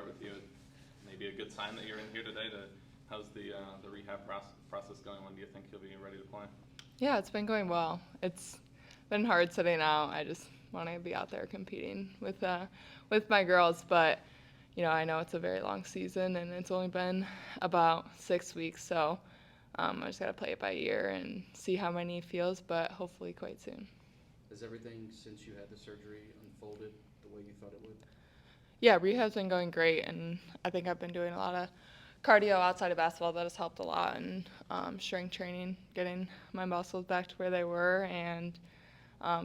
start with you. Maybe a good sign that you're in here today. How's the rehab process going? When do you think you'll be ready to play? Yeah, it's been going well. It's been hard sitting out. I just want to be out there competing with my girls, but I know it's a very long season and it's only been about 6 weeks, so I just got to play it by ear and see how my knee feels, but hopefully quite soon. Has everything since you had the surgery unfolded the way you thought it would? Yeah, rehab's been going great, and I think I've been doing a lot of cardio outside of basketball that has helped a lot, and strength training, getting my muscles back to where they were, and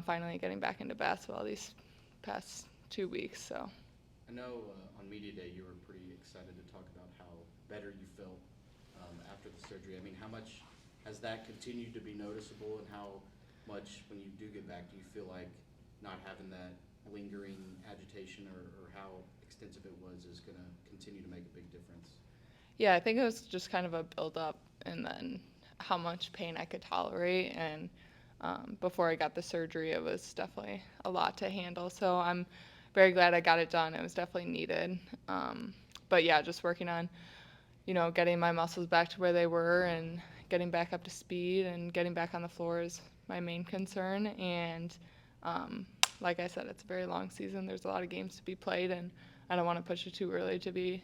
finally getting back into basketball these past 2 weeks. So I know on Media Day you were pretty excited to talk about how better you felt after the surgery. I mean, how much has that continued to be noticeable, and how much, when you do get back, do you feel like not having that lingering agitation or how extensive it was is going to continue to make a big difference? yeah, I think it was just kind of a build up, and then how much pain I could tolerate, and before I got the surgery, it was definitely a lot to handle. So I'm very glad I got it done. It was definitely needed. But yeah, just working on, getting my muscles back to where they were and getting back up to speed and getting back on the floor is my main concern. And like I said, it's a very long season. There's a lot of games to be played, and I don't want to push it too early to be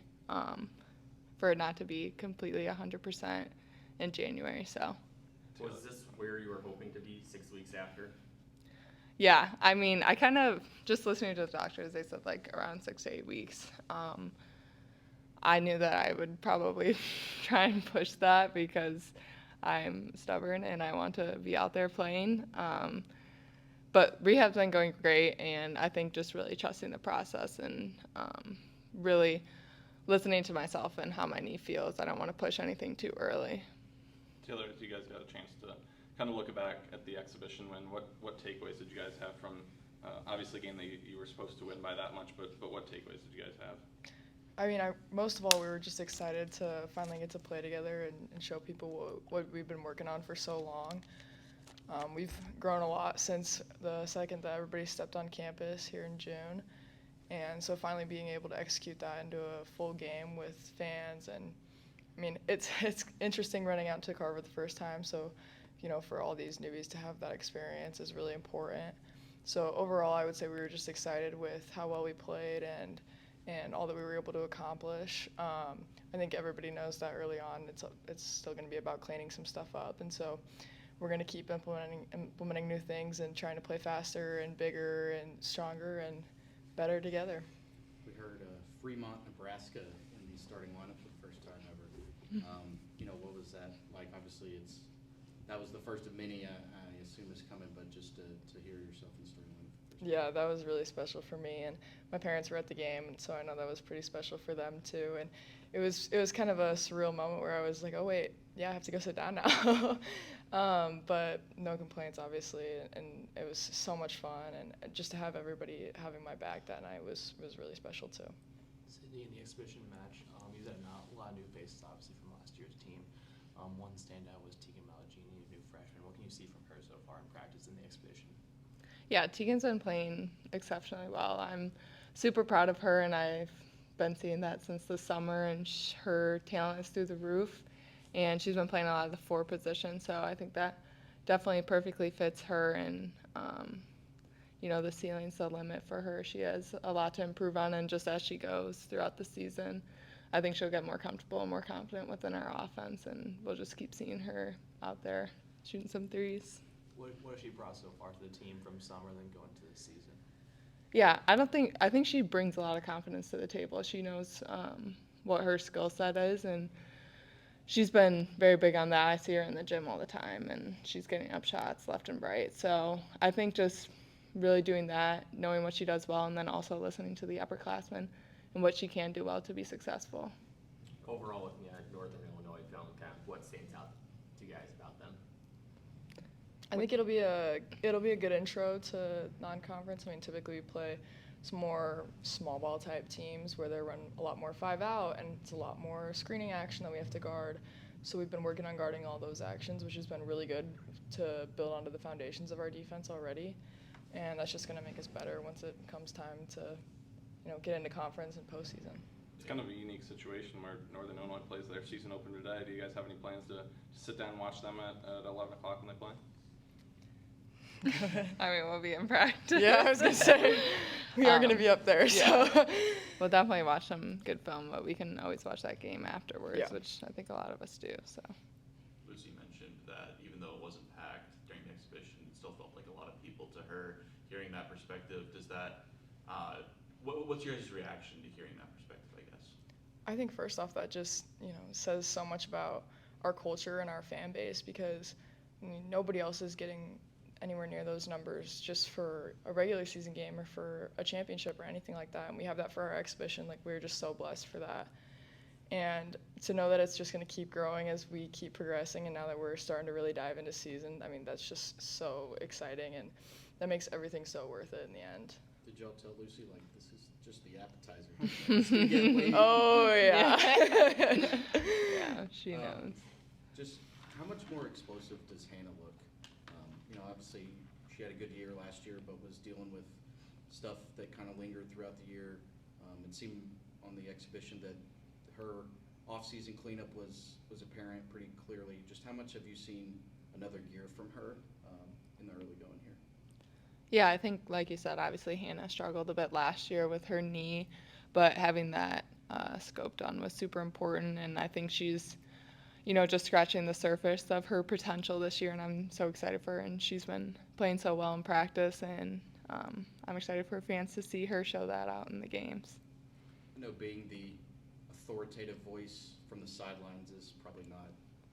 for it not to be completely 100% in January. So. Was this where you were hoping to be 6 weeks after? Yeah, I mean, I kind of, just listening to the doctors, they said like around 6 to 8 weeks. I knew that I would probably try and push that because I'm stubborn and I want to be out there playing. But rehab's been going great, and I think just really trusting the process and really listening to myself and how my knee feels. I don't want to push anything too early. Taylor, as you guys got a chance to kind of look back at the exhibition win, what takeaways did you guys have from obviously a game that you were supposed to win by that much, but what takeaways did you guys have? I mean, most of all, we were just excited to finally get to play together and show people what we've been working on for so long. We've grown a lot since the second that everybody stepped on campus here in June. And so finally being able to execute that into a full game with fans, and I mean, it's interesting running out to Carver the first time, so for all these newbies to have that experience is really important. So overall, I would say we were just excited with how well we played and all that we were able to accomplish. I think everybody knows that early on it's still going to be about cleaning some stuff up, and so we're going to keep implementing new things and trying to play faster and bigger and stronger and better together. We heard Fremont, Nebraska in the starting lineup for the first time ever. What was that like? Obviously, that was the first of many, I assume, is coming, but just to hear yourself in the starting lineup for the first time. Yeah, that was really special for me, and my parents were at the game, and so I know that was pretty special for them too. And it was kind of a surreal moment where I was like, oh wait, yeah, I have to go sit down now. But no complaints, obviously, and it was so much fun, and just to have everybody having my back that night was really special too. Sydney, in the exhibition match, you had a lot of new faces, obviously, from last year's team. One standout was Tegan Malagini, a new freshman. What can you see from her so far in practice in the exhibition? Yeah, Tegan's been playing exceptionally well. I'm super proud of her, and I've been seeing that since the summer, and her talent is through the roof, and she's been playing a lot of the four positions, so I think that definitely perfectly fits her, and the ceiling's the limit for her. She has a lot to improve on, and just as she goes throughout the season, I think she'll get more comfortable and more confident within our offense, and we'll just keep seeing her out there shooting some threes. What has she brought so far to the team from summer then going to this season? Yeah, I think she brings a lot of confidence to the table. She knows what her skill set is, and she's been very big on that. I see her in the gym all the time, and she's getting up shots left and right. So I think just really doing that, knowing what she does well, and then also listening to the upperclassmen and what she can do well to be successful. Overall, looking at Northern Illinois film camp, what stands out to you guys about them? I think it'll be a good intro to non-conference. I mean, typically we play some more small ball type teams where they run a lot more 5-out, and it's a lot more screening action that we have to guard. So we've been working on guarding all those actions, which has been really good to build onto the foundations of our defense already. And that's just going to make us better once it comes time to, get into conference and postseason. It's kind of a unique situation where Northern Illinois plays their season opener today. Do you guys have any plans to sit down and watch them at 11 o'clock when they play? I mean, we'll be in practice. Yeah, I was gonna say we are gonna be up there, so yeah. We'll definitely watch some good film, but we can always watch that game afterwards, Yeah. which I think a lot of us do. So. Lucy mentioned that even though it wasn't packed during the exhibition, it still felt like a lot of people to her. Hearing that perspective, does that, what's your guys' reaction to hearing that perspective, I guess? I think first off that just, says so much about our culture and our fan base, because I mean, nobody else is getting anywhere near those numbers just for a regular season game or for a championship or anything like that. And we have that for our exhibition. Like, we're just so blessed for that. And to know that it's just going to keep growing as we keep progressing, and now that we're starting to really dive into season, I mean, that's just so exciting, and that makes everything so worth it in the end. Did y'all tell Lucy, like, this is just the appetizer? It's gonna get way- Oh, yeah. Yeah, she knows. Just how much more explosive does Hannah look? Obviously she had a good year last year, but was dealing with stuff that kind of lingered throughout the year. It seemed on the exhibition that her off-season cleanup was apparent pretty clearly. Just how much have you seen another year from her in the early going here? Yeah, I think, like you said, obviously Hannah struggled a bit last year with her knee, but having that scope done was super important, and I think she's just scratching the surface of her potential this year, and I'm so excited for her, and she's been playing so well in practice, and I'm excited for fans to see her show that out in the games. Being the authoritative voice from the sidelines is probably not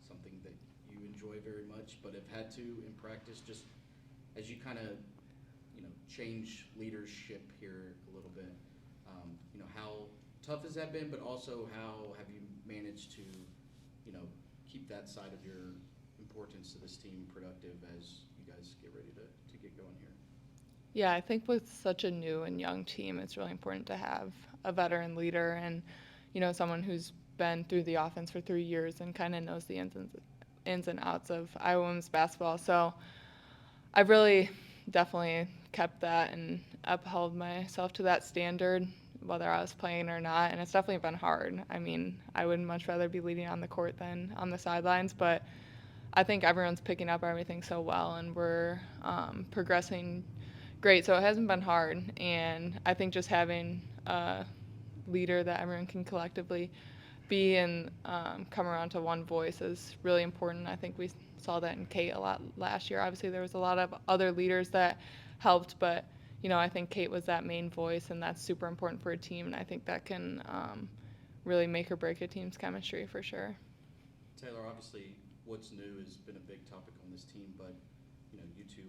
something that you enjoy very much, but have had to in practice, just as you kind of, change leadership here a little bit. How tough has that been, but also how have you managed to, keep that side of your importance to this team productive as you guys get ready to get going here? Yeah, I think with such a new and young team, it's really important to have a veteran leader and, someone who's been through the offense for 3 years and kind of knows the ins and outs of Iowa women's basketball. So I've really definitely kept that and upheld myself to that standard, whether I was playing or not, and it's definitely been hard. I mean, I would much rather be leading on the court than on the sidelines, but I think everyone's picking up everything so well, and we're progressing great, so it hasn't been hard, and I think just having a leader that everyone can collectively be and come around to one voice is really important. I think we saw that in Kate a lot last year. Obviously, there was a lot of other leaders that helped, but I think Kate was that main voice, and that's super important for a team, and I think that can really make or break a team's chemistry for sure. Taylor, obviously what's new has been a big topic on this team, but you two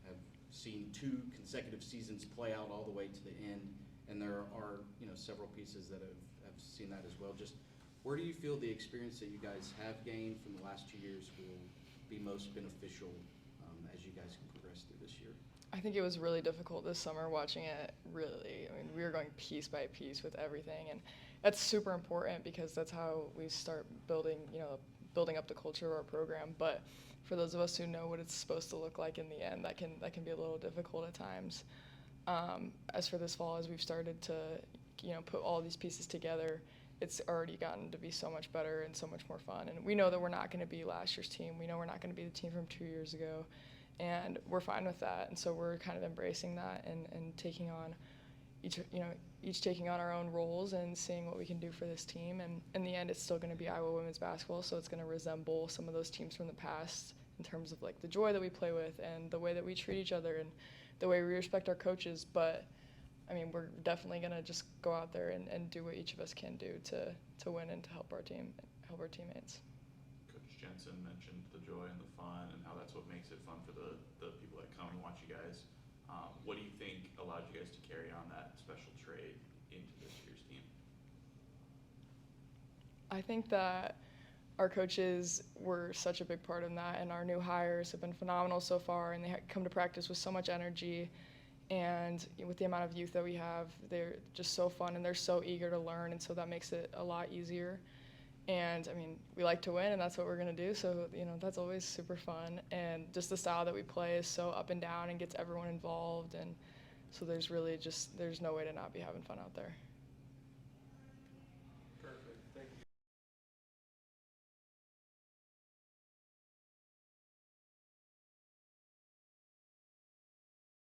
have seen 2 consecutive seasons play out all the way to the end, and there are several pieces that have seen that as well. Just where do you feel the experience that you guys have gained from the last 2 years will be most beneficial as you guys can progress through this year? I think it was really difficult this summer watching it, really. I mean, we were going piece by piece with everything, and that's super important because that's how we start building up the culture of our program. But for those of us who know what it's supposed to look like in the end, that can be a little difficult at times. As for this fall, as we've started to, put all these pieces together, it's already gotten to be so much better and so much more fun. And we know that we're not going to be last year's team. We know we're not going to be the team from 2 years ago. And we're fine with that, and so we're kind of embracing that and taking on each taking on our own roles and seeing what we can do for this team. And in the end, it's still going to be Iowa women's basketball, so it's going to resemble some of those teams from the past in terms of like the joy that we play with and the way that we treat each other and the way we respect our coaches. But I mean, we're definitely going to just go out there and do what each of us can do to win and to help our team, help our teammates. Coach Jensen mentioned the joy and the fun and how that's what makes it fun for the people that come and watch you guys. What do you think allowed you guys to carry on that special trait into this year's team? I think that our coaches were such a big part of that, and our new hires have been phenomenal so far, and they come to practice with so much energy. And with the amount of youth that we have, they're just so fun, and they're so eager to learn, and so that makes it a lot easier. And I mean, we like to win, and that's what we're going to do, so that's always super fun. And just the style that we play is so up and down and gets everyone involved, and so there's no way to not be having fun out there.